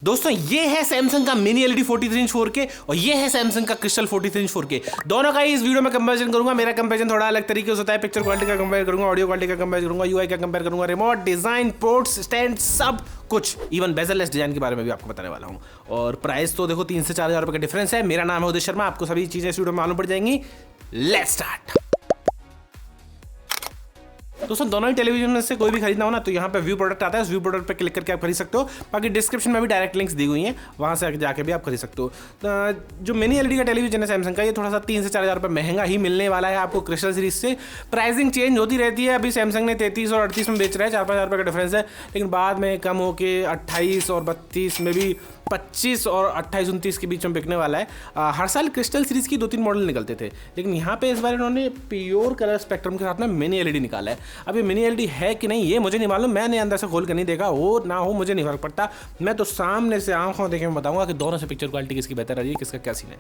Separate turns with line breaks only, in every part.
दोस्तों ये है सैमसंग का मिनी एलईडी 43 इंच 4K और ये है सैमसंग का क्रिस्टल 43 इंच 4K। दोनों का ही इस वीडियो में कंपैरिजन करूंगा। मेरा कंपैरिजन थोड़ा अलग तरीके से होता है। पिक्चर क्वालिटी का कंपेयर करूंगा, ऑडियो क्वालिटी का कंपेयर करूंगा, यूआई का कंपेयर करूंगा, रिमोट, डिजाइन, पोर्ट्स, स्टैंड, सब कुछ, इवन बेजरलेस डिजाइन के बारे में भी आपको बताने वाला हूं। और प्राइस तो देखो 3 से 4 हज़ार रुपए का डिफरेंस है। मेरा नाम है उदय शर्मा, आपको सभी चीजें इस वीडियो में मालूम पड़ जाएंगी। Let's start. दोस्तों दोनों ही टेलीविजन में से कोई भी खरीदना हो ना तो यहाँ पे व्यू प्रोडक्ट आता है, उस व्यू प्रोडक्ट पे क्लिक करके आप खरीद सकते हो। बाकी डिस्क्रिप्शन में भी डायरेक्ट लिंक्स दी हुई हैं, वहाँ से जाके भी आप खरीद सकते हो। जो मिनी एलईडी का टेलीविजन है सैमसंग का, ये थोड़ा सा 3 से 4 हज़ार रुपये महंगा ही मिलने वाला है आपको क्रिस्टल सीरीज से। प्राइसिंग चेंज होती रहती है। अभी सैमसंग ने 33 और 38 में बेच रहा है, 4-5 हज़ार रुपये का डिफरेंस है, लेकिन बाद में कम होकर 28 और 32 में भी 25 और 28-29 के बीच में बिकने वाला है। हर साल क्रिस्टल सीरीज की 2-3 मॉडल निकलते थे, लेकिन यहाँ पे इस बार इन्होंने प्योर कलर स्पेक्ट्रम के साथ में मिनी एलईडी निकाला है। अब ये मिनी एलईडी है कि नहीं ये मुझे नहीं मालूम, मैंने अंदर से खोल कर नहीं देखा, हो ना हो मुझे नहीं फर्क पड़ता। मैं तो सामने से आंखों देखे मैं बताऊंगा कि दोनों से पिक्चर क्वालिटी किसकी बेहतर रही है, किसका क्या सीन है।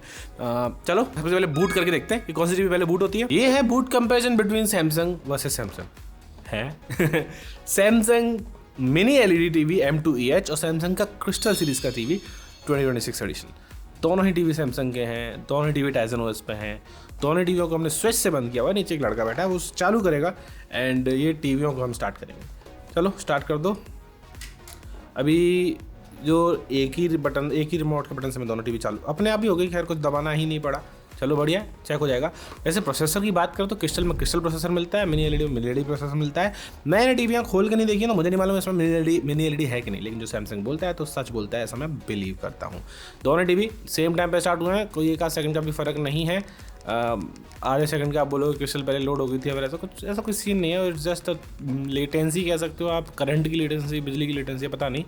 चलो सबसे पहले बूट करके देखते हैं कि कौन सी टीवी पहले बूट होती है। ये है बूट comparison between Samsung versus Samsung है Samsung mini LED TV M2EH और सैमसंग का क्रिस्टल सीरीज का टीवी 2026 एडिशन। दोनों ही टीवी सैमसंग के हैं, दोनों ही टीवी टाइजन ओएस पे हैं। दोनों टीवियों को हमने स्विच से बंद किया हुआ है। नीचे एक लड़का बैठा है, वो चालू करेगा एंड ये टीवियों को हम स्टार्ट करेंगे। चलो स्टार्ट कर दो। अभी जो एक ही रिमोट के बटन से मैं दोनों टीवी चालू अपने आप ही हो गई, खैर कुछ दबाना ही नहीं पड़ा। चलो बढ़िया, चेक हो जाएगा। वैसे प्रोसेसर की बात करें तो क्रिस्टल में क्रिस्टल प्रोसेसर मिलता है, मिनी एलईडी में मिनी एलईडी प्रोसेसर मिलता है। मैंने टीवियाँ खोल के नहीं देखी ना, मुझे नहीं मालूम इसमें मिनी एलईडी है कि नहीं, लेकिन जो सैमसंग बोलता है तो सच बोलता है, ऐसा मैं बिलीव करता हूँ। दोनों टीवी सेम टाइम पे स्टार्ट हुए हैं, कोई एक आध सेकंड का भी फर्क नहीं है। आधे सेकंड का आप बोलोगे क्रिस्टल पहले लोड हो गई थी, अगर ऐसा कोई सीन नहीं है। इट्स जस्ट लेटेंसी कह सकते हो आप, करंट की लेटेंसी, बिजली की लेटेंसी, पता नहीं,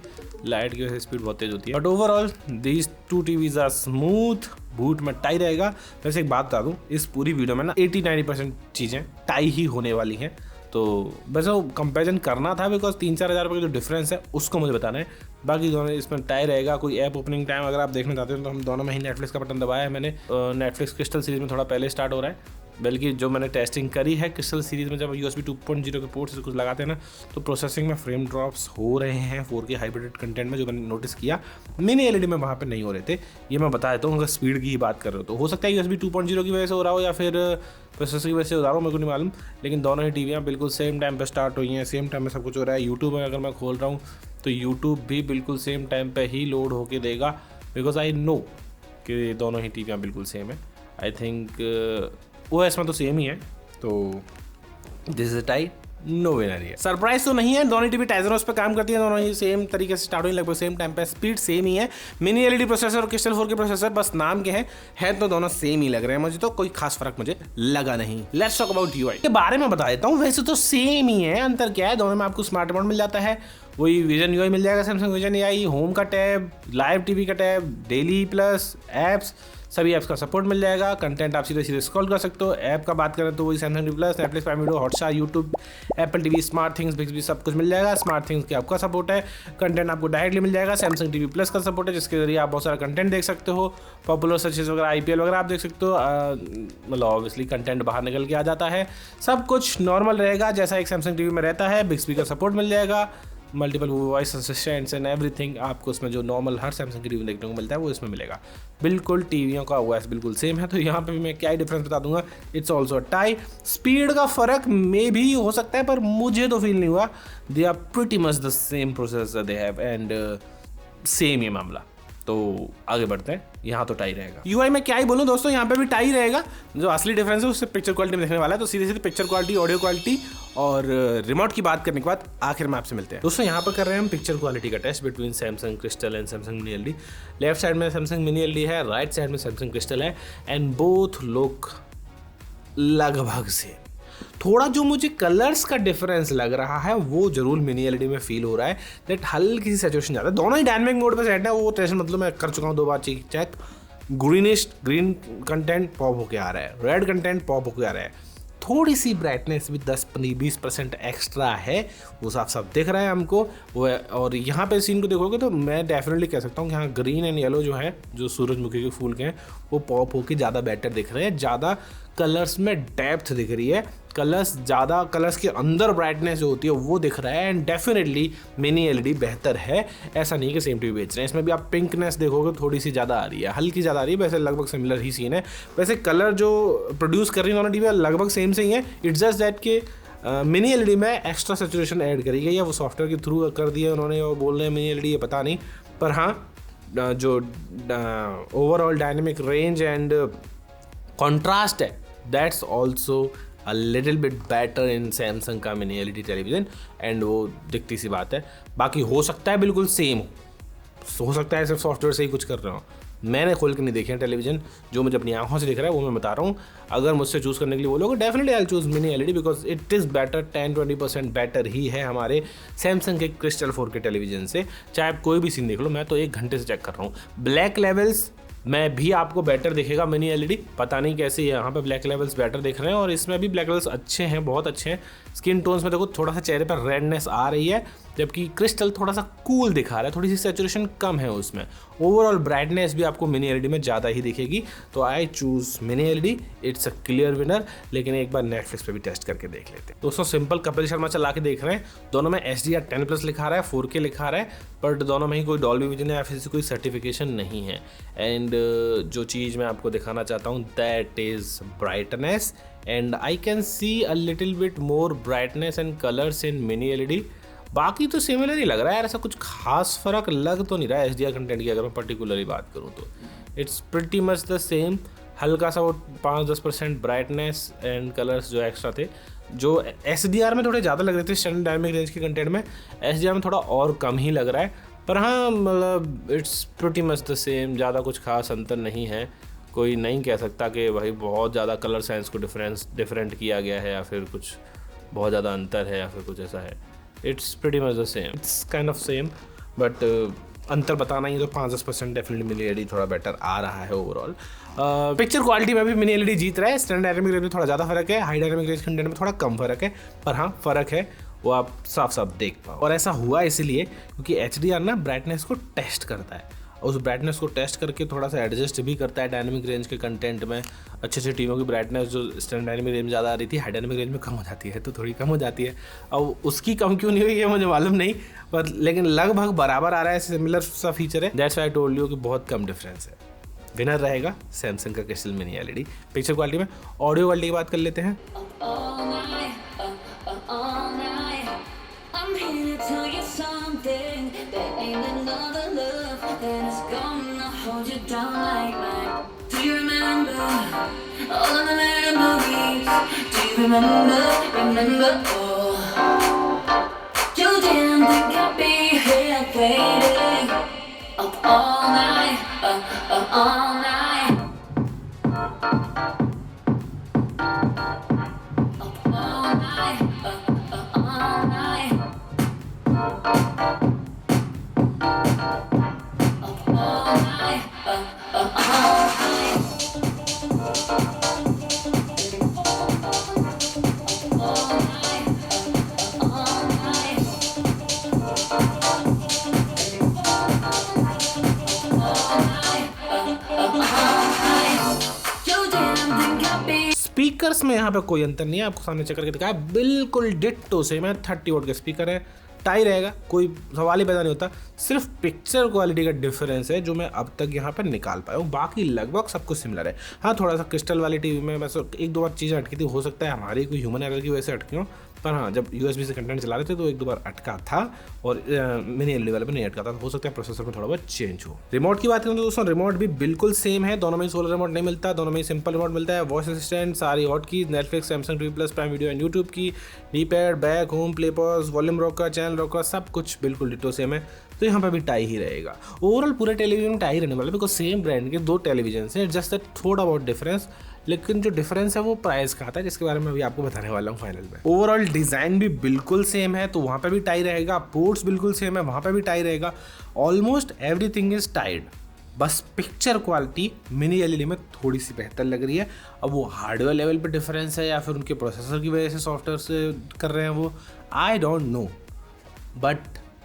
लाइट की वजह से स्पीड बहुत तेज होती है। But overall these two TVs are smooth, both में टाई रहेगा। वैसे एक बात बता दूं, इस पूरी वीडियो में ना 80-90% चीज़ें टाई ही होने वाली हैं। तो बस वो कंपेरिजन करना था, बिकॉज 3-4 हज़ार रुपये का जो डिफरेंस है उसको मुझे बताना है। बाकी दोनों इसमें टाई रहेगा। कोई ऐप ओपनिंग टाइम अगर आप देखना चाहते हो तो हम दोनों में ही नेटफ्लिक्स का बटन दबाया है मैंने। नेटफ्लिक्स क्रिस्टल सीरीज में थोड़ा पहले स्टार्ट हो रहा है, बल्कि जो मैंने टेस्टिंग करी है क्रिस्टल सीरीज़ में, जब USB 2.0 के पोर्ट से कुछ लगाते हैं ना तो प्रोसेसिंग में फ्रेम ड्रॉप्स हो रहे हैं 4K हाइब्रिड कंटेंट में, जो मैंने नोटिस किया। मिनी एलईडी में वहाँ पे नहीं हो रहे थे, ये मैं बता देता हूँ। अगर स्पीड की ही बात कर रहे हो तो हो सकता है USB 2.0 की वजह से हो रहा हो या फिर प्रोसेसर की वजह से हो रहा हो, मेरे को नहीं मालूम। लेकिन दोनों ही टीवियाँ बिल्कुल सेम टाइम पर स्टार्ट हुई हैं, सेम टाइम में सब कुछ हो रहा है। यूट्यूब में अगर मैं खोल रहा हूँ तो यूट्यूब भी बिल्कुल सेम टाइम पर ही लोड होके देगा, बिकॉज आई नो कि दोनों ही टीवियाँ बिल्कुल सेम है। आई थिंक OS में तो सेम ही है, तो this is tie, no winner है। सरप्राइज तो नहीं है, दोनों टीवी टाइजन ओएस पे काम करती है, दोनों ही सेम तरीके से स्टार्ट हुई, लगभग सेम टाइम पे, स्पीड सेम ही है। मिनी एलईडी प्रोसेसर और क्रिस्टल 4K प्रोसेसर बस नाम के हैं तो दोनों सेम ही लग रहे हैं मुझे, तो कोई खास फर्क मुझे लगा नहीं। लेट्स टॉक अबाउट यूआई के बारे में बता देता हूँ। वैसे तो सेम ही है, अंतर क्या है, दोनों में आपको स्मार्ट रिमोट मिल जाता है, वही विजन यूआई मिल जाएगा, सैमसंग विजन AI, होम का टैब, लाइव टीवी का टैब, डेली प्लस एप्स, सभी ऐप्स का सपोर्ट मिल जाएगा। कंटेंट आप सीधे स्क्रॉल कर सकते हो। ऐप का बात करें तो वही Samsung T plus, Netflix, prime video, Hotstar, YouTube, Apple TV, smart things, Bixby, सब कुछ मिल जाएगा। स्मार्ट थिंग्स के आपका सपोर्ट है। कंटेंट आपको डायरेक्टली मिल जाएगा। सैमसंग टीवी प्लस का सपोर्ट है, जिसके जरिए आप बहुत सारा कंटेंट देख सकते हो। पॉपुलर सर्चेज वगैरह, IPL वगैरह आप देख सकते हो। मतलब ऑब्वियसली कंटेंट बाहर निकल के आ जाता है। सब कुछ नॉर्मल रहेगा जैसा एक सैमसंग टीवी में रहता है। बिक्सबी का सपोर्ट मिल जाएगा, multiple voice assistants and everything आपको इसमें जो नॉर्मल हर सैमसंग की टीवी देखने को मिलता है वो इसमें मिलेगा। बिल्कुल टीवियों का OS बिल्कुल सेम है, तो यहाँ पे भी मैं क्या ही डिफरेंस बता दूंगा। It's also tie. स्पीड का फर्क में भी हो सकता है, पर मुझे तो फील नहीं हुआ। They are pretty much the same processor they have and same ही मामला। तो आगे बढ़ते हैं, यहाँ तो टाई रहेगा। यूआई में क्या ही बोलूँ दोस्तों, यहाँ पे भी टाई रहेगा। जो असली डिफरेंस है उससे पिक्चर क्वालिटी में देखने वाला है, तो सीधे सीधे पिक्चर क्वालिटी, ऑडियो क्वालिटी और रिमोट की बात करने के बाद आखिर में आपसे मिलते हैं। दोस्तों यहाँ पर कर रहे हैं हम पिक्चर क्वालिटी का test between Samsung crystal and Samsung mini LED. Left side में सैमसंग मिनी एलईडी है, राइट साइड में सैमसंग क्रिस्टल है, एंड बोथ लुक लगभग से। थोड़ा जो मुझे कलर्स का डिफरेंस लग रहा है वो जरूर मिनी एलईडी में फील हो रहा है, दैट हल्की सी सैचुरेशन ज़्यादा है। दोनों ही डायनामिक मोड पे सेट है, वो टेंशन मतलब मैं कर चुका हूँ 2 बार चेक। ग्रीन कंटेंट पॉप होके आ रहा है, रेड कंटेंट पॉप होके आ रहा है। थोड़ी सी ब्राइटनेस भी 10-20% एक्स्ट्रा है, वो साफ साफ दिख रहा है हमको वो। और यहाँ पे सीन को देखोगे तो मैं डेफिनेटली कह सकता हूँ कि यहाँ ग्रीन एंड येलो जो है, जो सूरजमुखी के फूल के हैं, वो पॉप होके ज़्यादा बेटर दिख रहे हैं, ज़्यादा कलर्स में डेप्थ दिख रही है, कलर्स ज़्यादा, कलर्स के अंदर ब्राइटनेस जो होती है वो दिख रहा है। एंड डेफिनेटली मिनी एलईडी बेहतर है, ऐसा नहीं कि सेम टीवी बेच रहे हैं। इसमें भी आप पिंकनेस देखोगे थोड़ी सी ज़्यादा आ रही है, हल्की ज़्यादा आ रही है, वैसे लगभग सिमिलर ही सीन है। वैसे कलर जो प्रोड्यूस कर रही है दोनों टीवी लगभग सेम से ही है। इट्स जस्ट दैट कि मिनी एलईडी में एक्स्ट्रा सेचुरेशन ऐड करी गई है, वो सॉफ्टवेयर के थ्रू कर दिया उन्होंने और बोल रहे हैं मिनी एलईडी, ये पता नहीं। पर हाँ, जो overall dynamic range and contrast है that's also a little bit better in Samsung का मिनी एलईडी टेलीविज़न। एंड वो दिखती सी बात है। बाकी हो सकता है बिल्कुल सेम हो सकता है सिर्फ सॉफ्टवेयर से ही कुछ कर रहा हूँ। मैंने खोल के नहीं देखे हैं टेलीविज़न, जो मुझे अपनी आंखों से दिख रहा है वो मैं बता रहा हूँ। अगर मुझसे चूज़ करने के लिए बोलोगे definitely I choose mini LED because it is better, 10-20% better ही है हमारे सैमसंग के क्रिस्टल 4K टेलीविज़न से। चाहे आप कोई भी सीन देख लो, मैं तो 1 घंटे से चेक कर रहा हूँ। ब्लैक लेवल्स में भी आपको बेटर दिखेगा मिनी एलईडी, पता नहीं कैसे यहाँ पे ब्लैक लेवल्स बेटर दिख रहे हैं और इसमें भी ब्लैक लेवल्स अच्छे हैं, बहुत अच्छे हैं। स्किन टोन्स में देखो थोड़ा सा चेहरे पर रेडनेस आ रही है, जबकि क्रिस्टल थोड़ा सा कूल दिखा रहा है, थोड़ी सी सैचुरेशन कम है उसमें। ओवरऑल ब्राइटनेस भी आपको मिनी एलईडी में ज़्यादा ही दिखेगी, तो आई choose mini LED, it's a clear winner. लेकिन एक बार नेटफ्लिक्स पे भी टेस्ट करके देख लेते हैं। दोस्तों सिंपल कपिल शर्मा चला के देख रहे हैं, दोनों में HDR 10+ लिखा रहा है, 4K लिखा रहा है, बट दोनों में ही कोई डॉल्बी विजन या फिर कोई सर्टिफिकेशन नहीं है। एंड जो चीज़ मैं आपको दिखाना चाहता हूँ that is brightness, and I can see a little bit more brightness and colours in mini LED. बाकी तो सिमिलर ही लग रहा है यार, ऐसा कुछ खास फर्क लग तो नहीं रहा है HDR कंटेंट की अगर मैं पर्टिकुलरली बात करूँ तो। It's pretty much the same, हल्का सा वो 5-10% ब्राइटनेस एंड कलर्स जो एक्स्ट्रा थे, जो SDR में थोड़े ज़्यादा लग रहे थे स्टैंडर्ड डायनेमिक रेंज के कंटेंट में, SDR में थोड़ा और कम ही लग रहा है। पर हाँ, मतलब it's pretty much the same, ज़्यादा कुछ खास अंतर नहीं है। कोई नहीं कह सकता कि भाई बहुत ज़्यादा कलर साइंस को डिफरेंट किया गया है या फिर कुछ बहुत ज़्यादा अंतर है या फिर कुछ ऐसा है। It's pretty much the same, it's kind of same, but अंतर बताना ही तो 5-10% डेफिनेटली मिनी एलईडी थोड़ा बेटर आ रहा है ओवरऑल। पिक्चर क्वालिटी में भी मिनी एलईडी जीत रहा है। स्टैंडर्ड डायनेमिक रेंज में थोड़ा ज़्यादा फर्क है, हाई डायनेमिक रेंज कंटेंट में थोड़ा कम फर्क है, पर हाँ फ़र्क है, वो आप साफ साफ देख पाओ। और ऐसा हुआ इसलिए क्योंकि HDR ना ब्राइटनेस को टेस्ट करता है, उस ब्राइटनेस को टेस्ट करके थोड़ा सा एडजस्ट भी करता है डायनेमिक रेंज के कंटेंट में। अच्छे टीमों की ब्राइटनेस जो स्टैंडर्ड डायनेमिक रेंज में ज़्यादा आ रही थी, हाई डायनेमिक रेंज में कम हो जाती है, तो थोड़ी कम हो जाती है। अब उसकी कम क्यों नहीं हुई है मुझे मालूम नहीं, पर लेकिन लगभग बराबर आ रहा है, सिमिलर सा फीचर है। That's why I told you कि बहुत कम डिफरेंस है। विनर रहेगा सैमसंग का crystal mini LED. Picture quality में ऑडियो क्वालिटी की बात कर लेते हैं।
Hold you down like mine. Do you remember all of the memories? Do you remember? Oh, you didn't think I'd be here waiting up all night, all night. Up all night, all night.
Speakers में यहाँ पे कोई अंतर नहीं है, आपको सामने check करके दिखाया, बिल्कुल डिट्टो सेम है। 30 वोल्ट के स्पीकर है, टाई रहेगा, कोई सवाल ही पैदा नहीं होता। सिर्फ पिक्चर क्वालिटी का डिफरेंस है जो मैं अब तक यहाँ पर निकाल पाया हूँ, बाकी लगभग सब कुछ सिमिलर है। हाँ, थोड़ा सा क्रिस्टल वाली टीवी में बस 1-2 बार चीज़ें अटकी थी, हो सकता है हमारी कोई ह्यूमन एरर की वजह से अटकी हो, पर हाँ जब USB से कंटेंट चला रहे थे तो 1-2 बार अटका था, और मिनी एलईडी वाले पे नहीं अटका था, तो हो सकता है प्रोसेसर में थोड़ा बहुत चेंज हो। रिमोट की बात करें तो दोस्तों रिमोट भी बिल्कुल सेम है, दोनों में सोलर रिमोट नहीं मिलता, दोनों में सिंपल रिमोट मिलता है। वॉइस असिस्टेंट, सारी hot key, Netflix, Samsung TV+, prime video and YouTube key, D pad, back, home, play pause, volume rocker, channel rocker, सब कुछ बिल्कुल डिट्टो सेम है। तो यहाँ पर भी टाई ही रहेगा। ओवरऑल पूरे टेलीविजन में टाई रहने वाला, बिकॉज सेम ब्रांड के 2 टेलीविजन हैं, जस्ट दैट थोड़ा बहुत डिफरेंस, लेकिन जो डिफरेंस है वो प्राइस का आता है, जिसके बारे में अभी आपको बताने वाला हूँ फाइनल में। ओवरऑल डिज़ाइन भी बिल्कुल सेम है, तो वहाँ पे भी टाई रहेगा। पोर्ट्स बिल्कुल सेम है, वहाँ पे भी टाई रहेगा। ऑलमोस्ट एवरीथिंग इज टाइड, बस पिक्चर क्वालिटी मिनी एलईडी में थोड़ी सी बेहतर लग रही है। अब वो हार्डवेयर लेवल पे डिफरेंस है या फिर उनके प्रोसेसर की वजह से सॉफ्टवेयर से कर रहे हैं वो, I don't know, but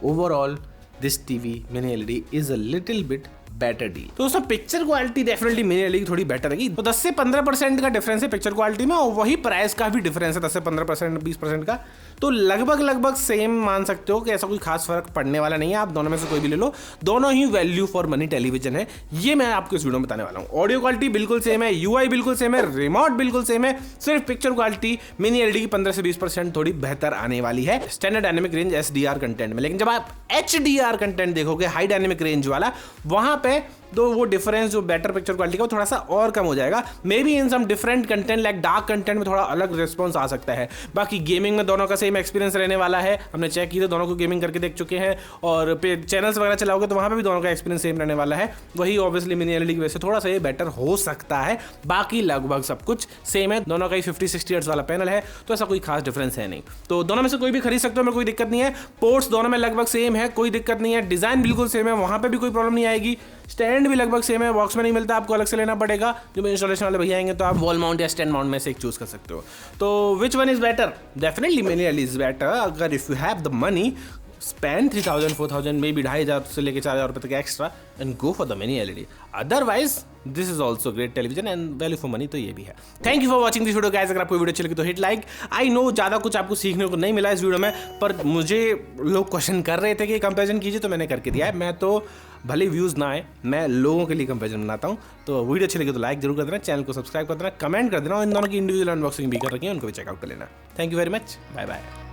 overall this TV mini LED is a little bit better deal. तो दोस्तों picture quality definitely mini LED की थोड़ी बेटर है, तो 10 से 15% का डिफरेंस है पिक्चर क्वालिटी में, और वही प्राइस का भी डिफरेंस है 10 से 15% 20% का, तो लगभग सेम मान सकते हो कि ऐसा कोई खास फर्क पड़ने वाला नहीं है। आप दोनों में से कोई भी ले लो, दोनों ही वैल्यू फॉर मनी टेलीविजन है, ये मैं आपको इस वीडियो में बताने वाला हूँ। ऑडियो क्वालिटी बिल्कुल सेम है, यूआई बिल्कुल सेम है, रिमोट बिल्कुल सेम है, सिर्फ पिक्चर क्वालिटी मिनी एलईडी की 15 से 20% थोड़ी बेहतर आने वाली है standard dynamic range SDR content में। लेकिन जब आप एचडीआर कंटेंट देखोगे, हाई डायनेमिक रेंज वाला, वहां पे तो वो डिफरेंस जो बेटर पिक्चर क्वालिटी का वो थोड़ा सा और कम हो जाएगा। Maybe in some different content like dark content में थोड़ा अलग रिस्पॉन्स आ सकता है। बाकी गेमिंग में दोनों का सेम एक्सपीरियंस रहने वाला है, हमने चेक की, तो दोनों को गेमिंग करके देख चुके हैं, और चैनल्स वगैरह चलाओगे तो वहाँ पे भी दोनों का एक्सपीरियंस सेम रहने वाला है। वही ऑब्वियसली मिनी एलईडी की वजह से थोड़ा सा ये बेटर हो सकता है, बाकी लगभग सब कुछ सेम है। दोनों का ही 50-60 हर्ट्ज वाला पैनल है, तो ऐसा कोई खास डिफरेंस है नहीं। तो दोनों में से कोई भी खरीद सकते हो, में कोई दिक्कत नहीं है। पोर्ट्स दोनों में लगभग सेम है, कोई दिक्कत नहीं है। डिजाइन बिल्कुल सेम है, वहाँ पे भी कोई प्रॉब्लम नहीं आएगी। स्टैंड भी लगभग सेम है, बॉक्स में नहीं मिलता, आपको अलग से लेना पड़ेगा। जो इंस्टॉलेशन वाले भैया आएंगे तो आप वॉल माउंट या स्टैंड माउंट में से एक चूज कर सकते हो। तो which one is better? Definitely mini LED is better. अगर if you have the money, spend 3000 4000 may be 2500 से लेके 4000 रुपए तक extra and go for the mini LED. Otherwise this is also great television and value for money, तो ये भी है। Thank you for watching this video guys. अगर आपको वीडियो अच्छी लगी तो हिट लाइक। आई नो ज़्यादा कुछ आपको सीखने को नहीं मिला इस वीडियो में, पर मुझे लोग क्वेश्चन कर रहे थे कि कंपैरिजन कीजिए, तो मैंने करके दिया है। मैं तो भले व्यूज़ ना आए, मैं लोगों के लिए कंपैरिजन बनाता हूँ। तो वीडियो अच्छी लगी तो लाइक जरूर कर देना, चैनल को सब्सक्राइब कर देना, कमेंट कर देना, और इन दोनों की इंडिविजुअल अनबॉक्सिंग भी कर रखी है, उनको भी चेकआउट कर लेना। Thank you very much, bye bye.